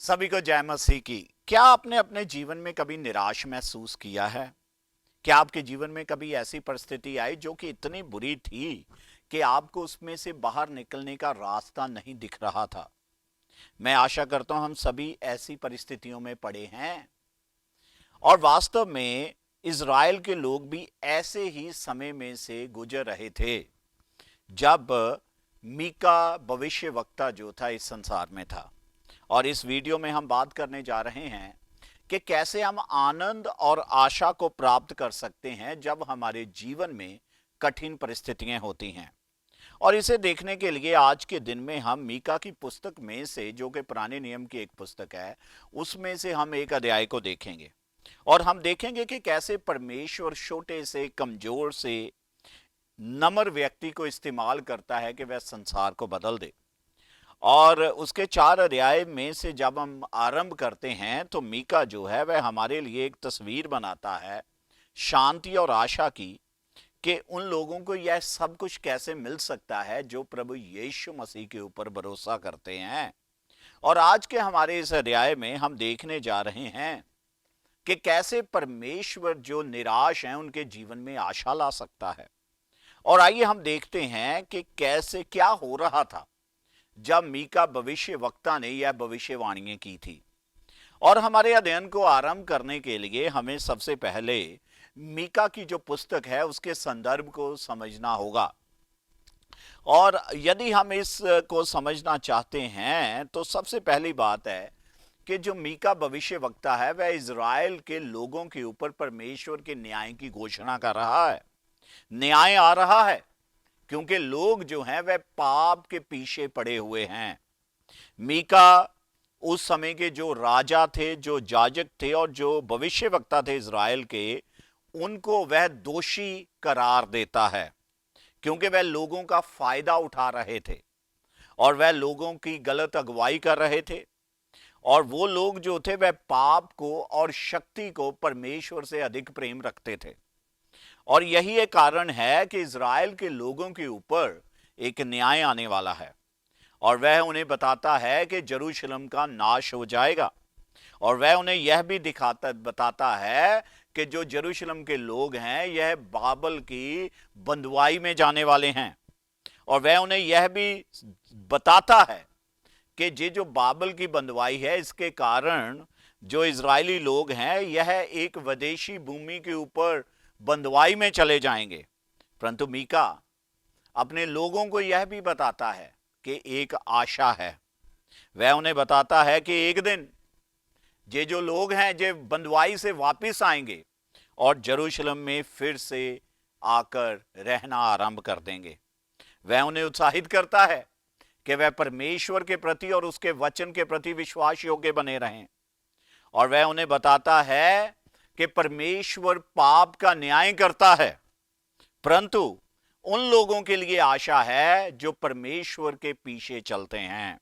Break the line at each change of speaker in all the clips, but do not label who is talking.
सभी को जय मसीह की। क्या आपने अपने जीवन में कभी निराश महसूस किया है? क्या आपके जीवन में कभी ऐसी परिस्थिति आई जो कि इतनी बुरी थी कि आपको उसमें से बाहर निकलने का रास्ता नहीं दिख रहा था? मैं आशा करता हूं हम सभी ऐसी परिस्थितियों में पड़े हैं। और वास्तव में इज़राइल के लोग भी ऐसे ही समय में से गुजर रहे थे जब मीका भविष्यवक्ता जो था इस संसार में था। और इस वीडियो में हम बात करने जा रहे हैं कि कैसे हम आनंद और आशा को प्राप्त कर सकते हैं जब हमारे जीवन में कठिन परिस्थितियां होती हैं। और इसे देखने के लिए आज के दिन में हम मीका की पुस्तक में से, जो कि पुराने नियम की एक पुस्तक है, उसमें से हम एक अध्याय को देखेंगे। और हम देखेंगे कि कैसे परमेश्वर छोटे से, कमजोर से, नम्र व्यक्ति को इस्तेमाल करता है कि वह संसार को बदल दे। और उसके 4 अध्याय में से जब हम आरंभ करते हैं तो मीका जो है वह हमारे लिए एक तस्वीर बनाता है शांति और आशा की, कि उन लोगों को यह सब कुछ कैसे मिल सकता है जो प्रभु यीशु मसीह के ऊपर भरोसा करते हैं। और आज के हमारे इस अध्याय में हम देखने जा रहे हैं कि कैसे परमेश्वर जो निराश हैं उनके जीवन में आशा ला सकता है। और आइए हम देखते हैं कि कैसे क्या हो रहा था जब मीका भविष्य वक्ता ने यह भविष्यवाणियां की थी। और हमारे अध्ययन को आरंभ करने के लिए हमें सबसे पहले मीका की जो पुस्तक है उसके संदर्भ को समझना होगा। और यदि हम इस को समझना चाहते हैं तो सबसे पहली बात है कि जो मीका भविष्य वक्ता है वह इज़राइल के लोगों के ऊपर परमेश्वर के न्याय की घोषणा कर रहा है। न्याय आ रहा है क्योंकि लोग जो हैं वह पाप के पीछे पड़े हुए हैं। मीका उस समय के जो राजा थे, जो जाजक थे और जो भविष्यवक्ता थे इज़राइल के, उनको वह दोषी करार देता है क्योंकि वह लोगों का फायदा उठा रहे थे और वह लोगों की गलत अगुवाई कर रहे थे। और वो लोग जो थे वह पाप को और शक्ति को परमेश्वर से अधिक प्रेम रखते थे। और यही एक कारण है कि इज़राइल के लोगों के ऊपर एक न्याय आने वाला है और वह उन्हें बताता है कि यरूशलेम का नाश हो जाएगा। और वह उन्हें यह भी बताता है कि जो यरूशलेम के लोग हैं यह बाबल की बंधुआई में जाने वाले हैं। और वह उन्हें यह भी बताता है कि ये जो बाबल की बंधुआई है इसके कारण जो इजरायली लोग हैं यह एक विदेशी भूमि के ऊपर बंधुआई में चले जाएंगे। परंतु मीका अपने लोगों को यह भी बताता है कि एक आशा है। वह उन्हें बताता है कि एक दिन ये जो लोग हैं ये बंधुआई से वापस आएंगे और यरूशलेम में फिर से आकर रहना आरंभ कर देंगे। वह उन्हें उत्साहित करता है कि वह परमेश्वर के प्रति और उसके वचन के प्रति विश्वास योग्य बने रहें। और वह उन्हें बताता है कि परमेश्वर पाप का न्याय करता है, परंतु उन लोगों के लिए आशा है जो परमेश्वर के पीछे चलते हैं।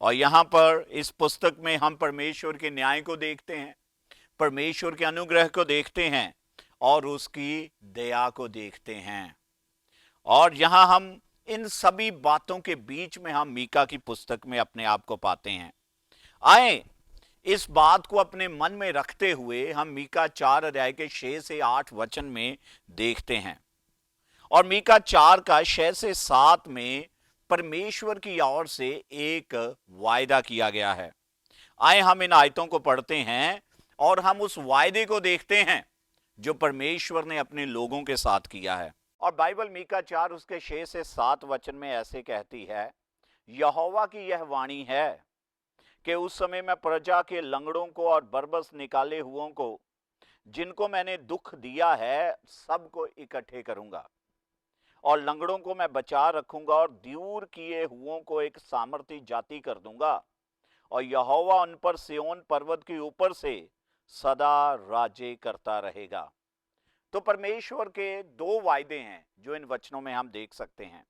और यहां पर इस पुस्तक में हम परमेश्वर के न्याय को देखते हैं, परमेश्वर के अनुग्रह को देखते हैं और उसकी दया को देखते हैं। और यहां हम इन सभी बातों के बीच में हम मीका की पुस्तक में अपने आप को पाते हैं। आए इस बात को अपने मन में रखते हुए हम मीका 4 अध्याय के 6 से 8 वचन में देखते हैं। और मीका 4 का 6 से 7 में परमेश्वर की ओर से एक वायदा किया गया है। आए हम इन आयतों को पढ़ते हैं और हम उस वायदे को देखते हैं जो परमेश्वर ने अपने लोगों के साथ किया है। और बाइबल मीका 4 उसके 6 से 7 वचन में ऐसे कहती है, यहोवा की यह वाणी है कि उस समय मैं प्रजा के लंगड़ों को और बरबस निकाले हुओं को, जिनको मैंने दुख दिया है, सबको इकट्ठे करूंगा और लंगड़ों को मैं बचा रखूंगा और दूर किए हुओं को एक सामर्थी जाति कर दूंगा। और यहोवा उन पर सिय्योन पर्वत के ऊपर से सदा राज्य करता रहेगा। तो परमेश्वर के 2 वायदे हैं जो इन वचनों में हम देख सकते हैं।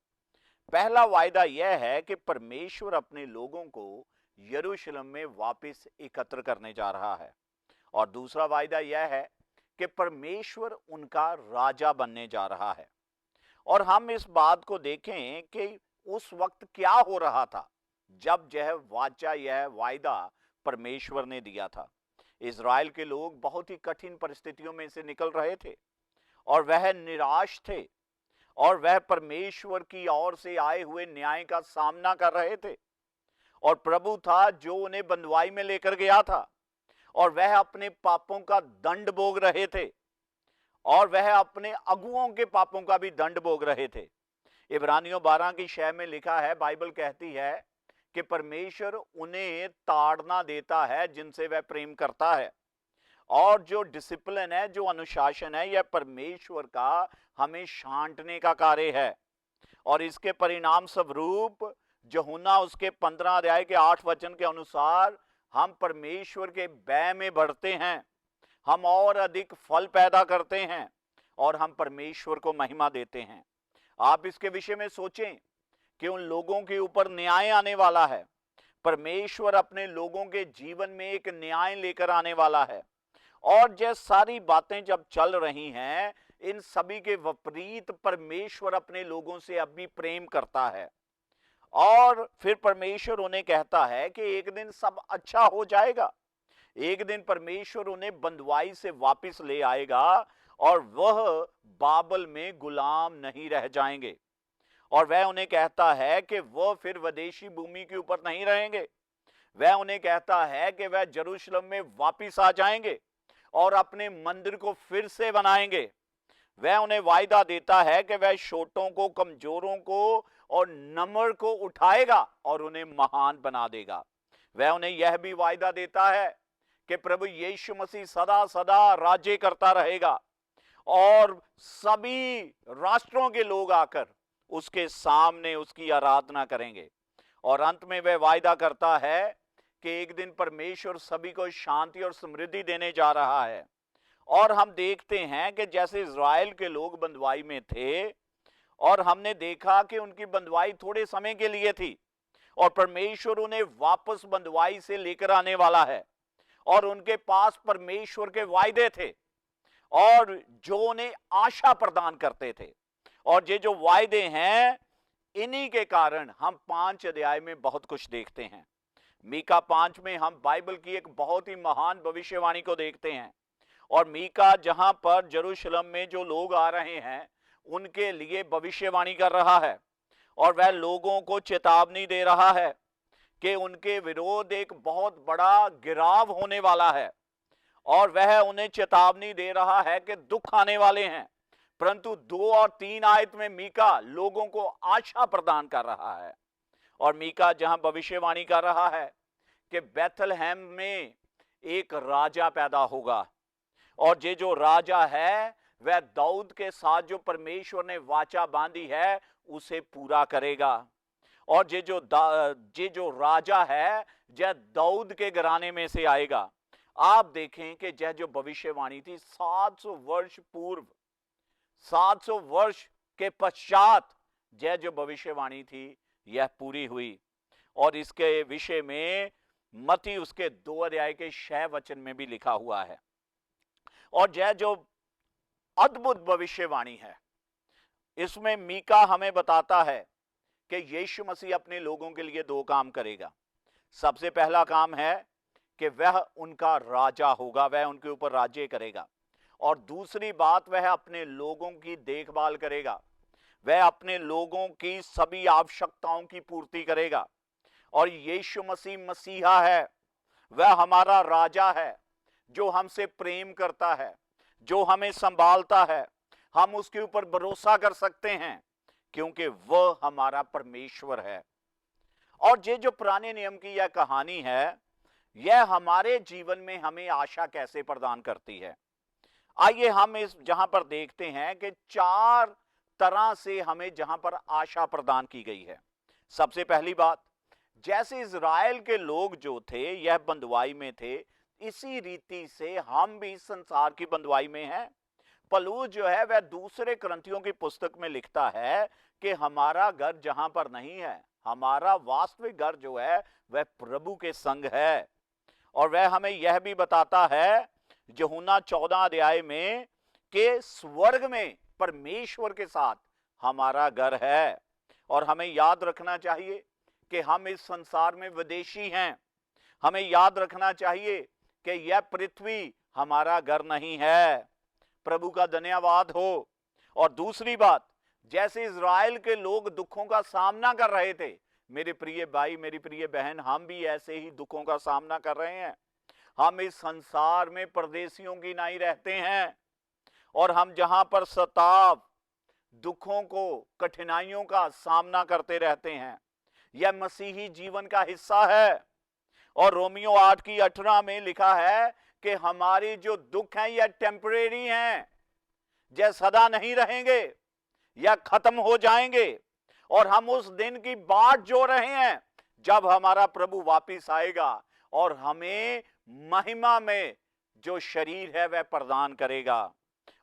पहला वायदा यह है कि परमेश्वर अपने लोगों को यरूशलेम में वापस एकत्र करने जा रहा है। और दूसरा वायदा यह है कि परमेश्वर उनका राजा बनने जा रहा है। और हम इस बात को देखें कि उस वक्त क्या हो रहा था जब यह वाचा, यह वायदा परमेश्वर ने दिया था। इज़राइल के लोग बहुत ही कठिन परिस्थितियों में से निकल रहे थे और वह निराश थे और वह परमेश्वर की ओर से आए हुए न्याय का सामना कर रहे थे। और प्रभु था जो उन्हें बंधुआई में लेकर गया था और वह अपने पापों का दंड भोग रहे थे और वह अपने अगुओं के पापों का भी दंड भोग रहे थे। इब्रानियों 12 की 6 में लिखा है, बाइबल कहती है कि परमेश्वर उन्हें ताड़ना देता है जिनसे वह प्रेम करता है। और जो डिसिप्लिन है, जो अनुशासन है, यह परमेश्वर का हमें छांटने का कार्य है। और इसके परिणाम स्वरूप यूहन्ना उसके 15 अध्याय के 8 वचन के अनुसार हम परमेश्वर के भय में बढ़ते हैं, हम और अधिक फल पैदा करते हैं और हम परमेश्वर को महिमा देते हैं। आप इसके विषय में सोचें कि उन लोगों के ऊपर न्याय आने वाला है। परमेश्वर अपने लोगों के जीवन में एक न्याय लेकर आने वाला है और ये सारी बातें जब चल रही हैं, इन सभी के विपरीत परमेश्वर अपने लोगों से अब भी प्रेम करता है। और फिर परमेश्वर उन्हें कहता है कि एक दिन सब अच्छा हो जाएगा, एक दिन परमेश्वर उन्हें बंधुआई से वापस ले आएगा और वह बाबल में गुलाम नहीं रह जाएंगे। और वह उन्हें कहता है कि वह फिर विदेशी भूमि के ऊपर नहीं रहेंगे। वह उन्हें कहता है कि वह यरूशलेम में वापस आ जाएंगे और अपने मंदिर को फिर से बनाएंगे। वह उन्हें वायदा देता है कि वह छोटों को, कमजोरों को और नम्र को उठाएगा और उन्हें महान बना देगा। वह उन्हें यह भी वायदा देता है कि प्रभु यीशु मसीह सदा सदा राज्य करता रहेगा और सभी राष्ट्रों के लोग आकर उसके सामने उसकी आराधना करेंगे। और अंत में वह वायदा करता है कि एक दिन परमेश्वर सभी को शांति और समृद्धि देने जा रहा है। और हम देखते हैं कि जैसे इज़राइल के लोग बंधुआई में थे और हमने देखा कि उनकी बंधुआई थोड़े समय के लिए थी और परमेश्वर उन्हें वापस बंधुआई से लेकर आने वाला है और उनके पास परमेश्वर के वायदे थे और जो उन्हें आशा प्रदान करते थे। और ये जो वायदे हैं, इन्हीं के कारण हम 5 अध्याय में बहुत कुछ देखते हैं। मीका 5 में हम बाइबल की एक बहुत ही महान भविष्यवाणी को देखते हैं। और मीका जहां पर यरूशलेम में जो लोग आ रहे हैं उनके लिए भविष्यवाणी कर रहा है और वह लोगों को चेतावनी दे रहा है कि उनके विरोध एक बहुत बड़ा गिराव होने वाला है। और वह उन्हें चेतावनी दे रहा है कि दुख आने वाले हैं, परंतु 2 और 3 आयत में मीका लोगों को आशा प्रदान कर रहा है। और मीका जहां भविष्यवाणी कर रहा है कि बेथलहम में एक राजा पैदा होगा और ये जो राजा है वह दाऊद के साथ जो परमेश्वर ने वाचा बांधी है उसे पूरा करेगा। और ये जो राजा है यह दाऊद के घराने में से आएगा। आप देखें कि यह जो भविष्यवाणी थी 700 वर्ष पूर्व, 700 वर्ष के पश्चात यह जो भविष्यवाणी थी यह पूरी हुई। और इसके विषय में मत्ती उसके 2 अध्याय के 6 वचन में भी लिखा हुआ है। और यह जो अद्भुत भविष्यवाणी है, इसमें मीका हमें बताता है कि यीशु मसीह अपने लोगों के लिए 2 काम करेगा। सबसे पहला काम है कि वह उनका राजा होगा, वह उनके ऊपर राज्य करेगा। और दूसरी बात, वह अपने लोगों की देखभाल करेगा, वह अपने लोगों की सभी आवश्यकताओं की पूर्ति करेगा। और यीशु मसीह मसीहा है, वह हमारा राजा है जो हमसे प्रेम करता है, जो हमें संभालता है। हम उसके ऊपर भरोसा कर सकते हैं क्योंकि वह हमारा परमेश्वर है। और ये जो पुराने नियम की यह कहानी है, यह हमारे जीवन में हमें आशा कैसे प्रदान करती है। आइए हम इस जहां पर देखते हैं कि 4 तरह से हमें जहां पर आशा प्रदान की गई है। सबसे पहली बात, जैसे इज़राइल के लोग जो थे यह बंधुआई में थे, इसी रीति से हम भी संसार की बंधुआई में हैं। पौलुस जो है वह दूसरे कुरिन्थियों की पुस्तक में लिखता है कि हमारा घर जहां पर नहीं है, हमारा वास्तविक घर जो है वह प्रभु के संग है। और वह हमें यह भी बताता है यूहन्ना 14 अध्याय में कि स्वर्ग में परमेश्वर के साथ हमारा घर है। और हमें याद रखना चाहिए कि हम इस संसार में विदेशी हैं, हमें याद रखना चाहिए कि यह पृथ्वी हमारा घर नहीं है। प्रभु का धन्यवाद हो। और दूसरी बात, जैसे इज़राइल के लोग दुखों का सामना कर रहे थे, मेरे प्रिय भाई, मेरी प्रिय बहन, हम भी ऐसे ही दुखों का सामना कर रहे हैं। हम इस संसार में परदेशियों की नहीं रहते हैं, और हम जहां पर सताव, दुखों को, कठिनाइयों का सामना करते रहते हैं, यह मसीही जीवन का हिस्सा है। और रोमियो 8:18 में लिखा है कि हमारी जो दुख हैं यह टेम्परेरी हैं, यह सदा नहीं रहेंगे, यह खत्म हो जाएंगे। और हम उस दिन की बाट जो रहे हैं जब हमारा प्रभु वापिस आएगा और हमें महिमा में जो शरीर है वह प्रदान करेगा,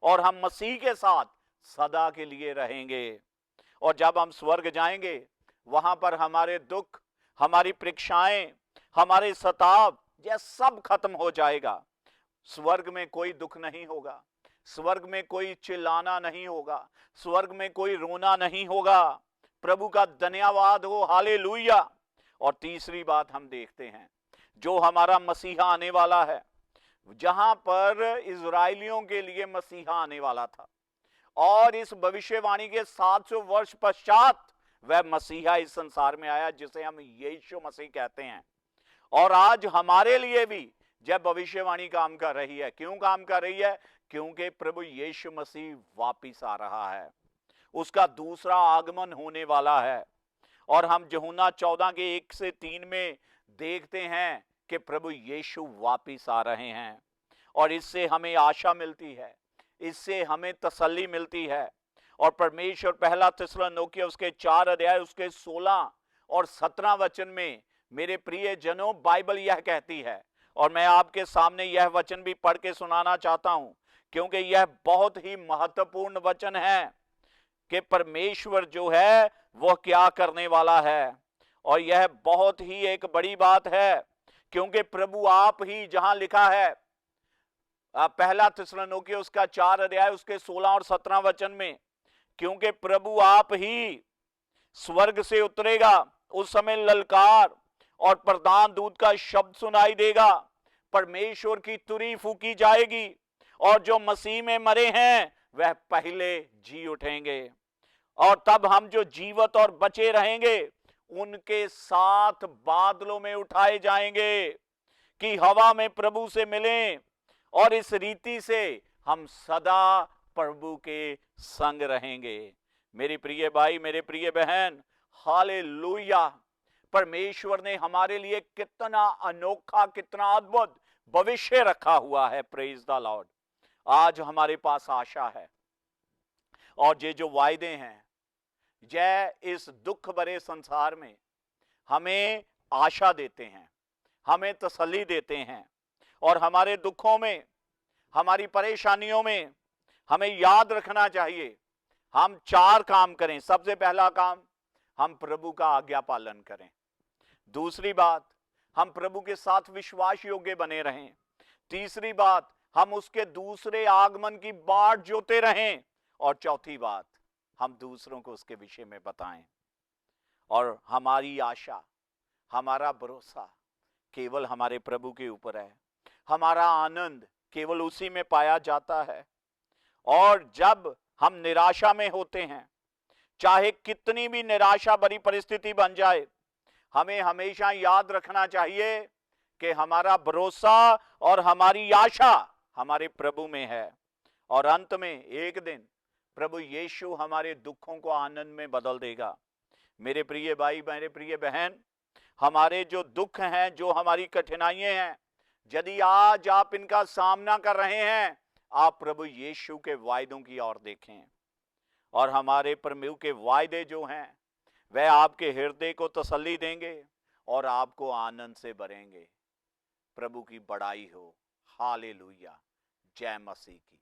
और हम मसीह के साथ सदा के लिए रहेंगे। और जब हम स्वर्ग जाएंगे, वहां पर हमारे दुख, हमारी परीक्षाएं, हमारे सताव, यह सब खत्म हो जाएगा। स्वर्ग में कोई दुख नहीं होगा, स्वर्ग में कोई चिल्लाना नहीं होगा, स्वर्ग में कोई रोना नहीं होगा। प्रभु का धन्यवाद हो, हालेलुया। और तीसरी बात हम देखते हैं, जो हमारा मसीहा आने वाला है, जहां पर इजराइलियों के लिए मसीहा आने वाला था, और इस भविष्यवाणी के 700 वर्ष पश्चात वह मसीहा इस संसार में आया, जिसे हम यीशु मसीह कहते हैं। और आज हमारे लिए भी जब भविष्यवाणी काम कर रही है, क्यों काम कर रही है? क्योंकि प्रभु यीशु मसीह वापिस आ रहा है, उसका दूसरा आगमन होने वाला है। और हम यूहन्ना 14 के 1 से 3 में देखते हैं कि प्रभु यीशु वापिस आ रहे हैं, और इससे हमें आशा मिलती है, इससे हमें तसल्ली मिलती है। और परमेश्वर पहला थिस्सलुनीकियों उसके 4 अध्याय उसके 16 और 17 वचन में, मेरे प्रिय जनों, बाइबल यह कहती है, और मैं आपके सामने यह वचन भी पढ़ के सुनाना चाहता हूं, क्योंकि यह बहुत ही महत्वपूर्ण वचन है कि परमेश्वर जो है वह क्या करने वाला है। और यह बहुत ही एक बड़ी बात है, क्योंकि प्रभु आप ही, जहां लिखा है पहला थिस्सलुनीकियों उसका 4 अध्याय उसके 16 और 17 वचन में, क्योंकि प्रभु आप ही स्वर्ग से उतरेगा, उस समय ललकार और प्रधान दूत का शब्द सुनाई देगा, परमेश्वर की तुरी फूकी जाएगी, और जो मसीह में मरे हैं वह पहले जी उठेंगे। और तब हम जो जीवित और बचे रहेंगे उनके साथ बादलों में उठाए जाएंगे कि हवा में प्रभु से मिलें, और इस रीति से हम सदा प्रभु के संग रहेंगे। मेरी प्रिय भाई, मेरे प्रिय बहन, हालेलुया। परमेश्वर ने हमारे लिए कितना अनोखा, कितना अद्भुत भविष्य रखा हुआ है। Praise the Lord. आज हमारे पास आशा है, और ये जो वायदे हैं, यह इस दुख भरे संसार में हमें आशा देते हैं, हमें तसल्ली देते हैं। और हमारे दुखों में, हमारी परेशानियों में हमें याद रखना चाहिए, हम 4 काम करें। सबसे पहला काम, हम प्रभु का आज्ञा पालन करें। दूसरी बात, हम प्रभु के साथ विश्वास योग्य बने रहें। तीसरी बात, हम उसके दूसरे आगमन की बाट जोते रहें। और चौथी बात, हम दूसरों को उसके विषय में बताएं। और हमारी आशा, हमारा भरोसा केवल हमारे प्रभु के ऊपर है। हमारा आनंद केवल उसी में पाया जाता है। और जब हम निराशा में होते हैं, चाहे कितनी भी निराशा भरी परिस्थिति बन जाए, हमें हमेशा याद रखना चाहिए कि हमारा भरोसा और हमारी आशा हमारे प्रभु में है। और अंत में एक दिन प्रभु यीशु हमारे दुखों को आनंद में बदल देगा। मेरे प्रिय भाई, मेरे प्रिय बहन, हमारे जो दुख हैं, जो हमारी कठिनाइयां हैं, यदि आज आप इनका सामना कर रहे हैं, आप प्रभु यीशु के वायदों की ओर देखें। और हमारे प्रभु के वायदे जो हैं वह आपके हृदय को तसल्ली देंगे और आपको आनंद से भरेंगे। प्रभु की बड़ाई हो। हालेलुया। जय मसीह की।